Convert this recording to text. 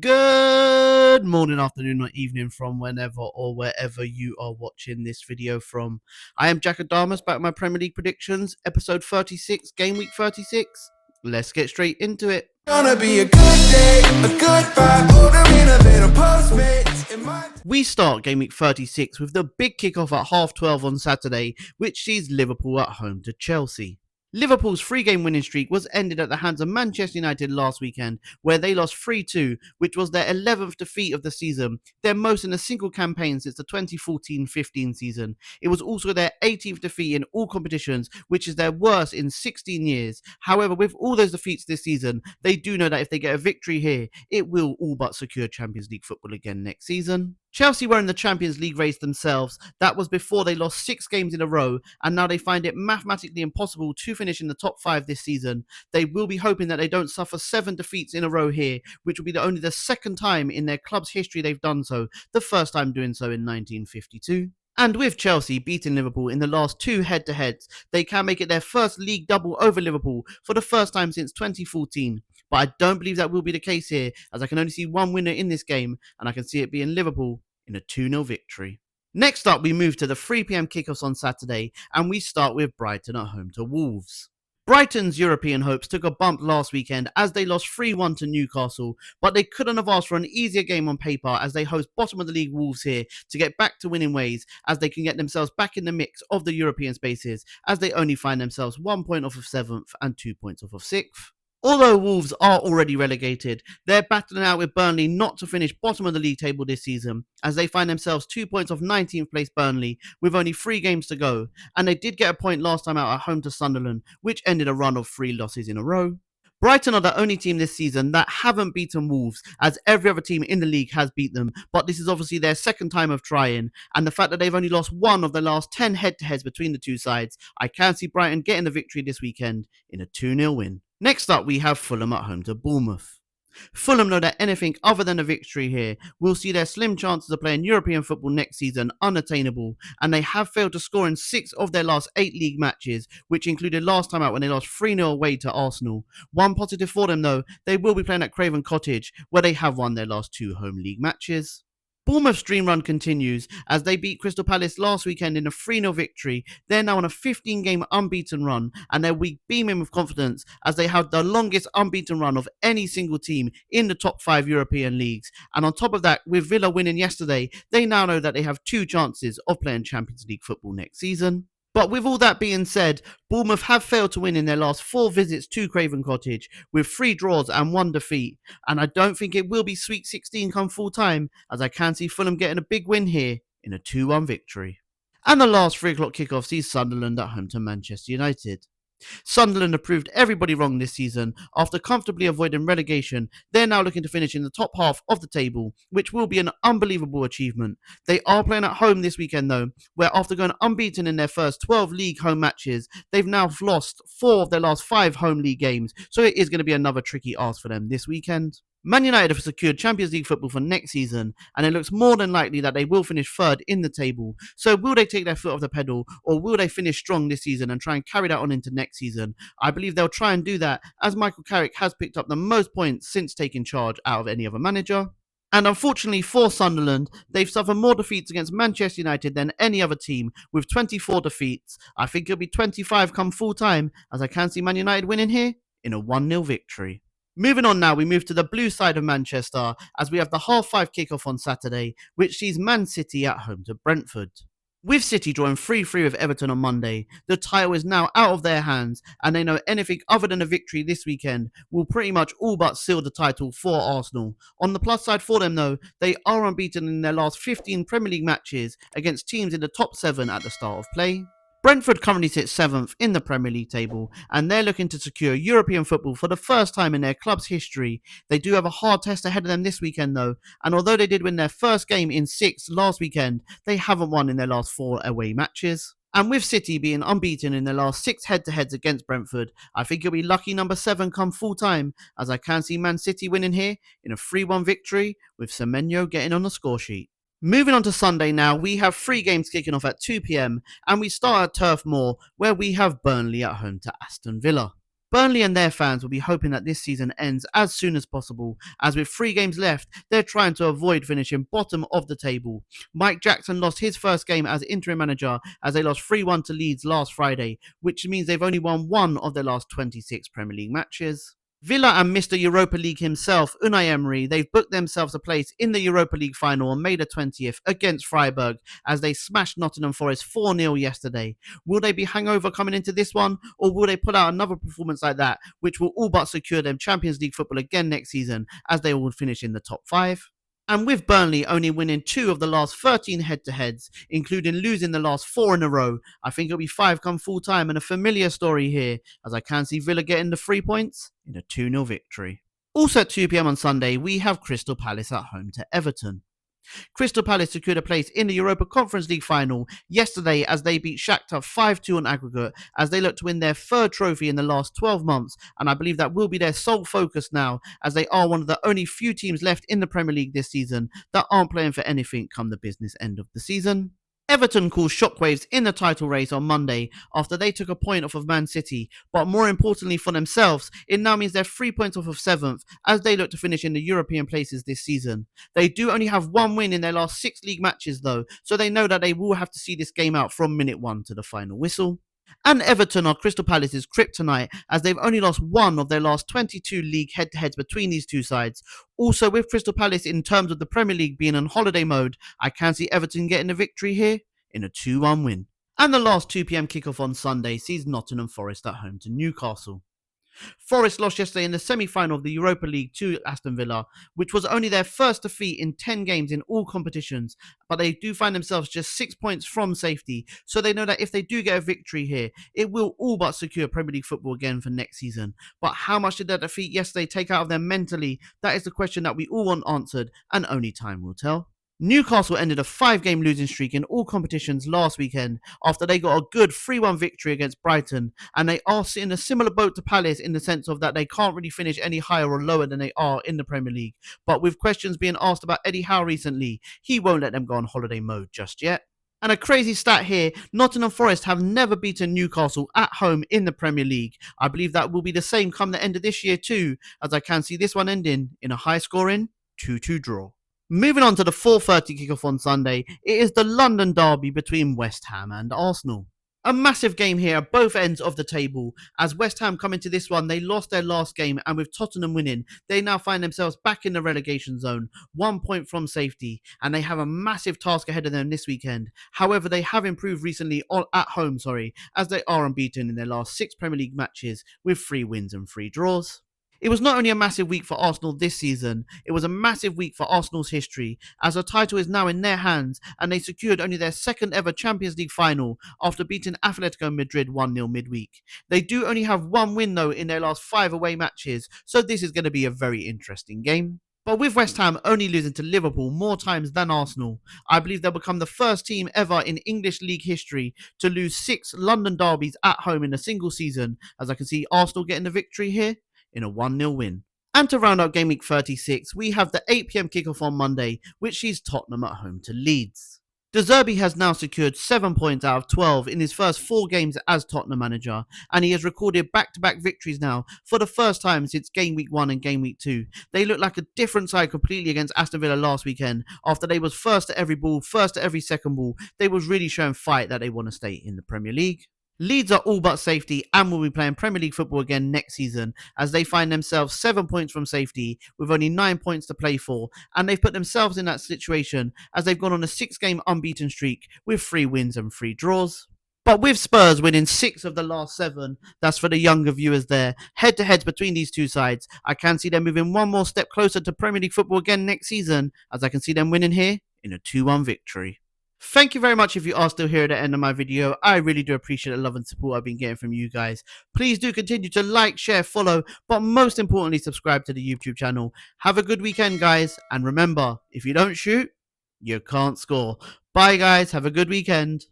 Good morning, afternoon, or evening from whenever or wherever you are watching this video from. I am Jack Adamas, back with my Premier League predictions, episode 36, game week 36. Let's get straight into it. Gonna be a good day, a good vibe, ordering a bit of Postmates. We start game week 36 with the big kickoff at 12:30 on Saturday, which sees Liverpool at home to Chelsea. Liverpool's 3-game winning streak was ended at the hands of Manchester United last weekend, where they lost 3-2, which was their 11th defeat of the season, their most in a single campaign since the 2014-15 season. It was also their 18th defeat in all competitions, which is their worst in 16 years. However, with all those defeats this season, they do know that if they get a victory here, it will all but secure Champions League football again next season. Chelsea were in the Champions League race themselves. That was before they lost 6 games in a row, and now they find it mathematically impossible to finish in the top 5 this season. They will be hoping that they don't suffer 7 defeats in a row here, which will be only the second time in their club's history they've done so, the first time doing so in 1952. And with Chelsea beating Liverpool in the last 2 head-to-heads, they can make it their first league double over Liverpool for the first time since 2014. But I don't believe that will be the case here, as I can only see one winner in this game, and I can see it being Liverpool in a 2-0 victory. Next up, we move to the 3 p.m. kickoffs on Saturday, and we start with Brighton at home to Wolves. Brighton's European hopes took a bump last weekend as they lost 3-1 to Newcastle, but they couldn't have asked for an easier game on paper as they host bottom of the league Wolves here to get back to winning ways, as they can get themselves back in the mix of the European spaces, as they only find themselves 1 point off of 7th and 2 points off of 6th. Although Wolves are already relegated, they're battling out with Burnley not to finish bottom of the league table this season, as they find themselves 2 points off 19th place Burnley with only 3 games to go, and they did get a point last time out at home to Sunderland, which ended a run of 3 losses in a row. Brighton are the only team this season that haven't beaten Wolves, as every other team in the league has beat them, but this is obviously their second time of trying, and the fact that they've only lost 1 of the last 10 head-to-heads between the two sides, I can see Brighton getting the victory this weekend in a 2-0 win. Next up, we have Fulham at home to Bournemouth. Fulham know that anything other than a victory here will see their slim chances of playing European football next season unattainable, and they have failed to score in 6 of their last 8 league matches, which included last time out when they lost 3-0 away to Arsenal. One positive for them though, they will be playing at Craven Cottage, where they have won their last 2 home league matches. Bournemouth's dream run continues as they beat Crystal Palace last weekend in a 3-0 victory. They're now on a 15-game unbeaten run, and they're beaming with confidence as they have the longest unbeaten run of any single team in the top 5 European leagues. And on top of that, with Villa winning yesterday, they now know that they have 2 chances of playing Champions League football next season. But with all that being said, Bournemouth have failed to win in their last 4 visits to Craven Cottage, with 3 draws and 1 defeat. And I don't think it will be Sweet 16 come full time, as I can see Fulham getting a big win here in a 2-1 victory. And the last 3 o'clock kickoff sees Sunderland at home to Manchester United. Sunderland have proved everybody wrong this season. After comfortably avoiding relegation, they're now looking to finish in the top half of the table, which will be an unbelievable achievement. They are playing at home this weekend though, where after going unbeaten in their first 12 league home matches, they've now lost 4 of their last 5 home league games, so it is going to be another tricky ask for them this weekend. Man United have secured Champions League football for next season, and it looks more than likely that they will finish 3rd in the table. So will they take their foot off the pedal, or will they finish strong this season and try and carry that on into next season? I believe they'll try and do that, as Michael Carrick has picked up the most points since taking charge out of any other manager. And unfortunately for Sunderland, they've suffered more defeats against Manchester United than any other team, with 24 defeats. I think it'll be 25 come full time, as I can see Man United winning here in a 1-0 victory. Moving on now, we move to the blue side of Manchester as we have the 5:30 kickoff on Saturday, which sees Man City at home to Brentford. With City drawing 3-3 with Everton on Monday, the title is now out of their hands, and they know anything other than a victory this weekend will pretty much all but seal the title for Arsenal. On the plus side for them though, they are unbeaten in their last 15 Premier League matches against teams in the top 7 at the start of play. Brentford currently sits 7th in the Premier League table, and they're looking to secure European football for the first time in their club's history. They do have a hard test ahead of them this weekend though, and although they did win their first game in 6 last weekend, they haven't won in their last 4 away matches. And with City being unbeaten in their last 6 head-to-heads against Brentford, I think it'll be lucky number 7 come full time, as I can see Man City winning here in a 3-1 victory, with Semenyo getting on the score sheet. Moving on to Sunday now, we have 3 games kicking off at 2 p.m, and we start at Turf Moor, where we have Burnley at home to Aston Villa. Burnley and their fans will be hoping that this season ends as soon as possible, as with 3 games left, they're trying to avoid finishing bottom of the table. Mike Jackson lost his first game as interim manager as they lost 3-1 to Leeds last Friday, which means they've only won 1 of their last 26 Premier League matches. Villa and Mr. Europa League himself, Unai Emery, they've booked themselves a place in the Europa League final on May the 20th against Freiburg as they smashed Nottingham Forest 4-0 yesterday. Will they be hangover coming into this one, or will they put out another performance like that, which will all but secure them Champions League football again next season as they will finish in the top 5? And with Burnley only winning 2 of the last 13 head-to-heads, including losing the last 4 in a row, I think it'll be 5 come full time, and a familiar story here, as I can see Villa getting the 3 points in a 2-0 victory. Also at 2 p.m. on Sunday, we have Crystal Palace at home to Everton. Crystal Palace secured a place in the Europa Conference League final yesterday as they beat Shakhtar 5-2 on aggregate as they look to win their 3rd trophy in the last 12 months, and I believe that will be their sole focus now as they are one of the only few teams left in the Premier League this season that aren't playing for anything come the business end of the season. Everton caused shockwaves in the title race on Monday after they took a point off of Man City, but more importantly for themselves, it now means they're 3 points off of 7th as they look to finish in the European places this season. They do only have 1 win in their last 6 league matches though, so they know that they will have to see this game out from minute 1 to the final whistle. And Everton are Crystal Palace's kryptonite as they've only lost 1 of their last 22 league head-to-heads between these two sides. Also, with Crystal Palace in terms of the Premier League being on holiday mode, I can see Everton getting a victory here in a 2-1 win. And the last 2 p.m. kickoff on Sunday sees Nottingham Forest at home to Newcastle. Forest lost yesterday in the semi-final of the Europa League to Aston Villa, which was only their first defeat in 10 games in all competitions, but they do find themselves just 6 points from safety, so they know that if they do get a victory here, it will all but secure Premier League football again for next season. But how much did that defeat yesterday take out of them mentally? That is the question that we all want answered, and only time will tell. Newcastle ended a 5-game losing streak in all competitions last weekend after they got a good 3-1 victory against Brighton, and they are in a similar boat to Palace in the sense of that they can't really finish any higher or lower than they are in the Premier League. But with questions being asked about Eddie Howe recently, he won't let them go on holiday mode just yet. And a crazy stat here, Nottingham Forest have never beaten Newcastle at home in the Premier League. I believe that will be the same come the end of this year too, as I can see this one ending in a high-scoring 2-2 draw. Moving on to the 4:30 kickoff on Sunday, it is the London derby between West Ham and Arsenal. A massive game here at both ends of the table. As West Ham come into this one, they lost their last game, and with Tottenham winning, they now find themselves back in the relegation zone, 1 point from safety, and they have a massive task ahead of them this weekend. However, they have improved recently at home, as they are unbeaten in their last 6 Premier League matches with 3 wins and 3 draws. It was not only a massive week for Arsenal this season, it was a massive week for Arsenal's history, as the title is now in their hands and they secured only their 2nd ever Champions League final after beating Atletico Madrid 1-0 midweek. They do only have 1 win though in their last 5 away matches, so this is going to be a very interesting game. But with West Ham only losing to Liverpool more times than Arsenal, I believe they'll become the first team ever in English league history to lose 6 London derbies at home in a single season, as I can see Arsenal getting the victory here in a 1-0 win. And to round out game week 36, we have the 8 p.m. kickoff on Monday, which sees Tottenham at home to Leeds. De Zerbi has now secured 7 points out of 12 in his first 4 games as Tottenham manager, and he has recorded back-to-back victories now for the first time since game week 1 and game week 2. They look like a different side completely against Aston Villa last weekend. After they was first at every ball, first at every second ball, they was really showing fight that they want to stay in the Premier League. Leeds are all but safety and will be playing Premier League football again next season as they find themselves 7 points from safety with only 9 points to play for, and they've put themselves in that situation as they've gone on a 6-game unbeaten streak with 3 wins and 3 draws. But with Spurs winning 6 of the last 7, that's for the younger viewers there, head-to-heads between these two sides, I can see them moving one more step closer to Premier League football again next season, as I can see them winning here in a 2-1 victory. Thank you very much if you are still here at the end of my video. I really do appreciate the love and support I've been getting from you guys. Please do continue to like, share, follow, but most importantly, subscribe to the YouTube channel. Have a good weekend, guys. And remember, if you don't shoot, you can't score. Bye, guys. Have a good weekend.